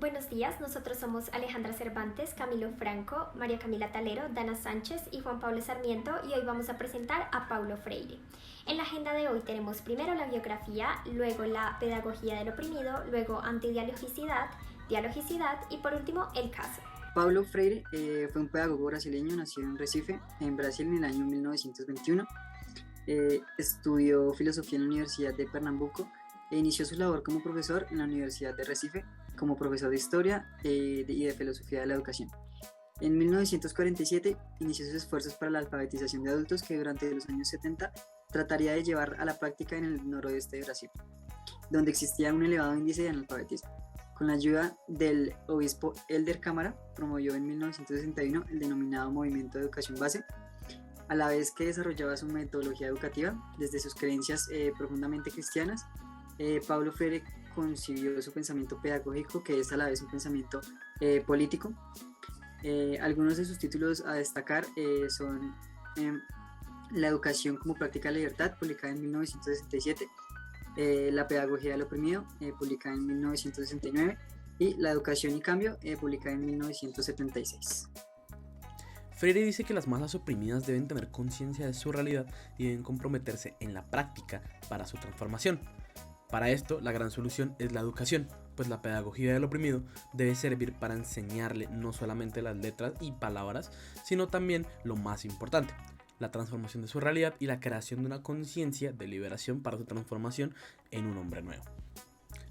Buenos días, nosotros somos Alejandra Cervantes, Camilo Franco, María Camila Talero, Dana Sánchez y Juan Pablo Sarmiento, y hoy vamos a presentar a Paulo Freire. En la agenda de hoy tenemos primero la biografía, luego la pedagogía del oprimido, luego antidialogicidad, dialogicidad y por último el caso. Paulo Freire fue un pedagogo brasileño nacido en Recife, en Brasil, en el año 1921. Estudió filosofía en la Universidad de Pernambuco e inició su labor como profesor en la Universidad de Recife, como profesor de historia y de filosofía de la educación. En 1947 inició sus esfuerzos para la alfabetización de adultos que durante los años 70 trataría de llevar a la práctica en el noroeste de Brasil, donde existía un elevado índice de analfabetismo. Con la ayuda del obispo Helder Câmara, promovió en 1961 el denominado Movimiento de Educación Base, a la vez que desarrollaba su metodología educativa desde sus creencias profundamente cristianas. Paulo Freire concibió su pensamiento pedagógico, que es a la vez un pensamiento político. Algunos de sus títulos a destacar son La educación como práctica de la libertad, publicada en 1967, La pedagogía del oprimido, publicada en 1969, y La educación y cambio, publicada en 1976. Freire dice que las masas oprimidas deben tener conciencia de su realidad y deben comprometerse en la práctica para su transformación. Para esto, la gran solución es la educación, pues la pedagogía del oprimido debe servir para enseñarle no solamente las letras y palabras, sino también lo más importante, la transformación de su realidad y la creación de una conciencia de liberación para su transformación en un hombre nuevo.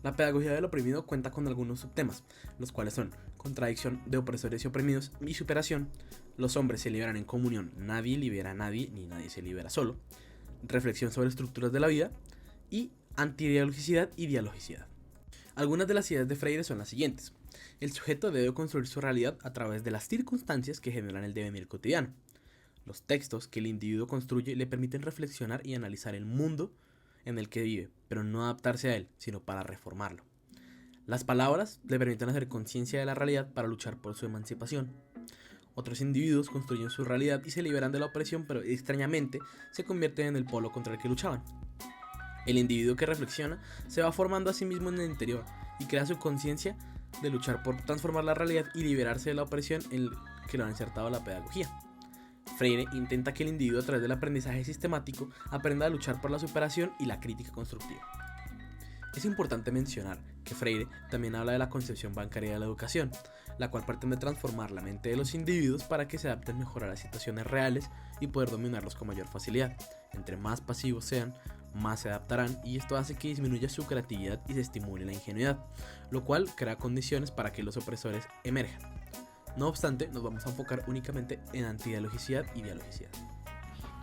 La pedagogía del oprimido cuenta con algunos subtemas, los cuales son contradicción de opresores y oprimidos y superación, los hombres se liberan en comunión, nadie libera a nadie ni nadie se libera solo, reflexión sobre estructuras de la vida y antidialogicidad y dialogicidad. Algunas de las ideas de Freire son las siguientes. El sujeto debe construir su realidad a través de las circunstancias que generan el devenir cotidiano. Los textos que el individuo construye le permiten reflexionar y analizar el mundo en el que vive, pero no adaptarse a él, sino para reformarlo. Las palabras le permiten hacer conciencia de la realidad para luchar por su emancipación. Otros individuos construyen su realidad y se liberan de la opresión, pero extrañamente se convierten en el polo contra el que luchaban. El individuo que reflexiona se va formando a sí mismo en el interior y crea su conciencia de luchar por transformar la realidad y liberarse de la opresión en que lo ha insertado la pedagogía. Freire intenta que el individuo, a través del aprendizaje sistemático, aprenda a luchar por la superación y la crítica constructiva. Es importante mencionar que Freire también habla de la concepción bancaria de la educación, la cual pretende transformar la mente de los individuos para que se adapten mejor a las situaciones reales y poder dominarlos con mayor facilidad. Entre más pasivos sean, más se adaptarán, y esto hace que disminuya su creatividad y se estimule la ingenuidad, lo cual crea condiciones para que los opresores emerjan. No obstante, nos vamos a enfocar únicamente en antidialogicidad y dialogicidad.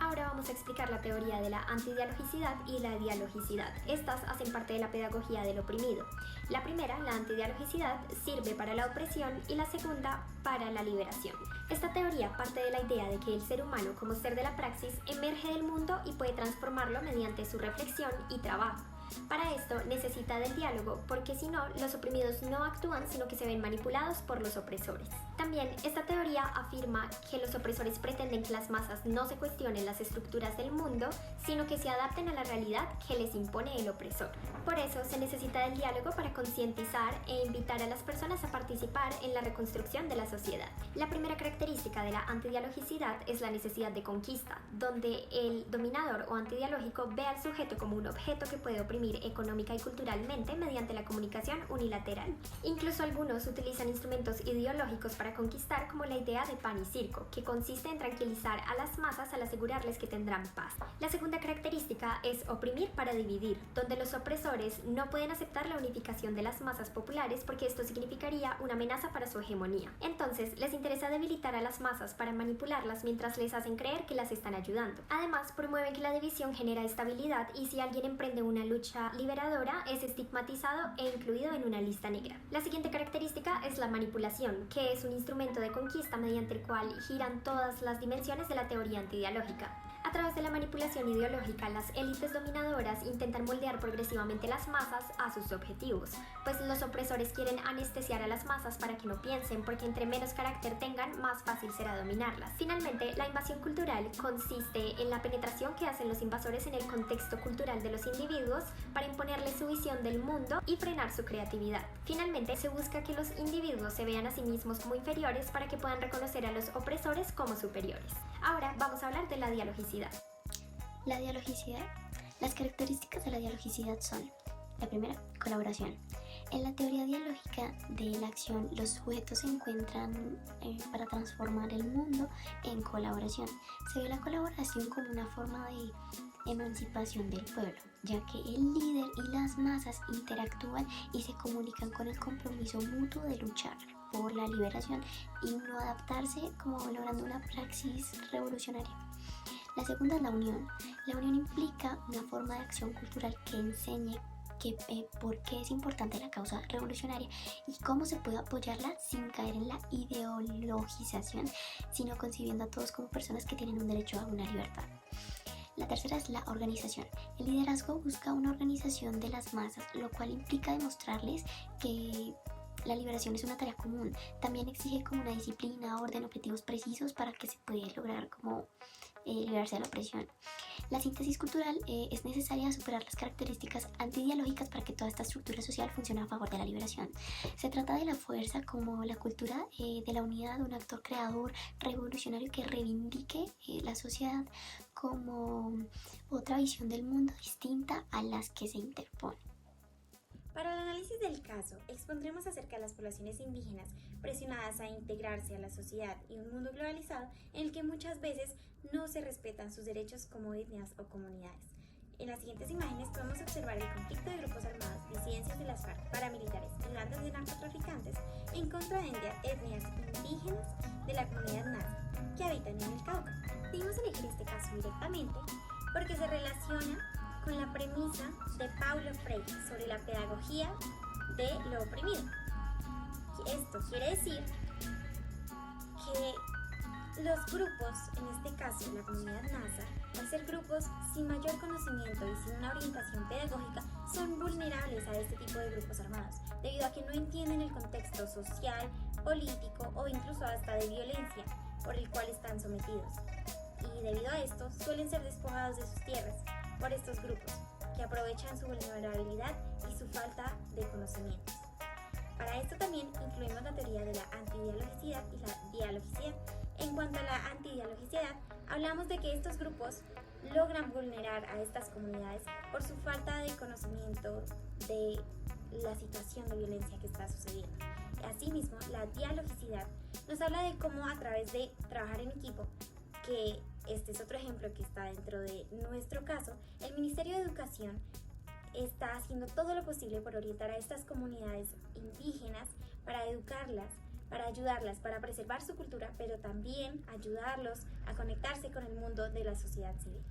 Ahora vamos a explicar la teoría de la antidialogicidad y la dialogicidad. Estas hacen parte de la pedagogía del oprimido. La primera, la antidialogicidad, sirve para la opresión y la segunda para la liberación. Esta teoría parte de la idea de que el ser humano, como ser de la praxis, emerge del mundo y puede transformarlo mediante su reflexión y trabajo. Para esto necesita del diálogo, porque si no, los oprimidos no actúan, sino que se ven manipulados por los opresores. También esta teoría afirma que los opresores pretenden que las masas no se cuestionen las estructuras del mundo, sino que se adapten a la realidad que les impone el opresor. Por eso se necesita del diálogo para concientizar e invitar a las personas a participar en la reconstrucción de la sociedad. La primera característica de la antidialogicidad es la necesidad de conquista, donde el dominador o antidialógico ve al sujeto como un objeto que puede oprimir económica y culturalmente mediante la comunicación unilateral. Incluso algunos utilizan instrumentos ideológicos para conquistar, como la idea de pan y circo, que consiste en tranquilizar a las masas al asegurarles que tendrán paz. La segunda característica es oprimir para dividir, donde los opresores no pueden aceptar la unificación de las masas populares porque esto significaría una amenaza para su hegemonía. Entonces, les interesa debilitar a las masas para manipularlas mientras les hacen creer que las están ayudando. Además, promueven que la división genera estabilidad y si alguien emprende una lucha liberadora es estigmatizado e incluido en una lista negra. La siguiente característica es la manipulación, que es un instrumento de conquista mediante el cual giran todas las dimensiones de la teoría antidialógica. A través de la manipulación ideológica, las élites dominadoras intentan moldear progresivamente las masas a sus objetivos, pues los opresores quieren anestesiar a las masas para que no piensen, porque entre menos carácter tengan, más fácil será dominarlas. Finalmente, la invasión cultural consiste en la penetración que hacen los invasores en el contexto cultural de los individuos para imponerles su visión del mundo y frenar su creatividad. Finalmente, se busca que los individuos se vean a sí mismos como inferiores para que puedan reconocer a los opresores como superiores. Ahora vamos a hablar de la dialogicidad. La dialogicidad. Las características de la dialogicidad son: la primera, colaboración. En la teoría dialógica de la acción, los sujetos se encuentran para transformar el mundo en colaboración. Se ve la colaboración como una forma de emancipación del pueblo, ya que el líder y las masas interactúan y se comunican con el compromiso mutuo de luchar por la liberación y no adaptarse, como logrando una praxis revolucionaria. La segunda es la unión. La unión implica una forma de acción cultural que enseñe por qué es importante la causa revolucionaria y cómo se puede apoyarla sin caer en la ideologización, sino concibiendo a todos como personas que tienen un derecho a una libertad. La tercera es la organización. El liderazgo busca una organización de las masas, lo cual implica demostrarles que la liberación es una tarea común. También exige como una disciplina, orden, objetivos precisos para que se pueda lograr como liberarse de la opresión. La síntesis cultural es necesaria superar las características antidialógicas para que toda esta estructura social funcione a favor de la liberación. Se trata de la fuerza como la cultura de la unidad, un actor creador revolucionario que reivindique la sociedad como otra visión del mundo distinta a las que se interponen. Para el análisis del caso, expondremos acerca de las poblaciones indígenas presionadas a integrarse a la sociedad y un mundo globalizado en el que muchas veces no se respetan sus derechos como etnias o comunidades. En las siguientes imágenes podemos observar el conflicto de grupos armados, disidencias de las FARC, paramilitares y bandas de narcotraficantes en contra de etnias indígenas de la comunidad Nasa que habitan en el Cauca. Decidimos elegir este caso directamente porque se relaciona con la premisa de Paulo Freire sobre la pedagogía de lo oprimido. Esto quiere decir que los grupos, en este caso la comunidad Nasa, al ser grupos sin mayor conocimiento y sin una orientación pedagógica, son vulnerables a este tipo de grupos armados, debido a que no entienden el contexto social, político o incluso hasta de violencia por el cual están sometidos. Y debido a esto, suelen ser despojados de sus tierras por estos grupos, que aprovechan su vulnerabilidad y su falta de conocimientos. Para esto también incluimos la teoría de la antidialogicidad y la dialogicidad. En cuanto a la antidialogicidad, hablamos de que estos grupos logran vulnerar a estas comunidades por su falta de conocimiento de la situación de violencia que está sucediendo. Asimismo, la dialogicidad nos habla de cómo a través de trabajar en equipo, que este es otro ejemplo que está dentro de nuestro caso, el Ministerio de Educación está haciendo todo lo posible por orientar a estas comunidades indígenas para educarlas, para ayudarlas, para preservar su cultura, pero también ayudarlos a conectarse con el mundo de la sociedad civil.